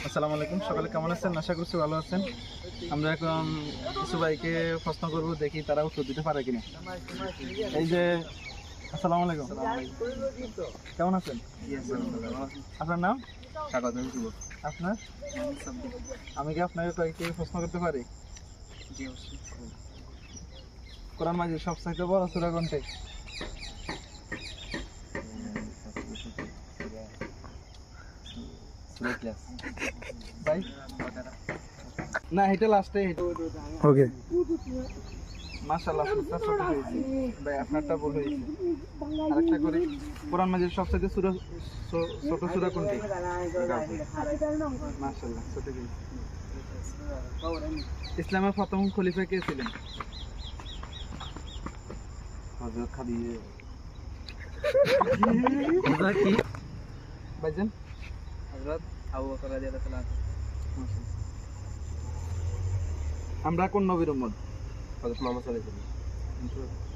আসসালামু আলাইকুম, সকালে কেমন আছেন? আশা করছি ভালো আছেন। আমরা এখন কিছু ভাইকে প্রশ্ন করব, দেখি তারা উত্তর দিতে পারে কিনা। এই যে আসসালামু আলাইকুম, কেমন আছেন? আপনার নাম? স্বাগত যুব। আপনার? আমি কি আপনাকে কয়েকটি প্রশ্ন করতে পারি? জি অবশ্যই। কোরআন মাজিদ সবচাইতে বড় সূরা কোনটি? ভাই না, এটা লাস্টে। ওকে, মাশাআল্লাহ, আপনারটা ছোট হয়েছে ভাই, আপনারটা বড় হয়েছে। আরেকটা করি, কোরআন মাজিদ সবচাইতে ছোট সূরা কোনটি? মাশাআল্লাহ, ছোট হয়েছে। ইসলামের প্রথম খলিফা কে ছিলেন? হযরত খাদিজা। কি ভাইজান? হযরত আবু বকর রাদিয়াল্লাহু তাআলা। আমরা কোন নবীর উম্মত? হযরত মুহাম্মদ সাল্লাল্লাহু আলাইহি ওয়াসাল্লাম।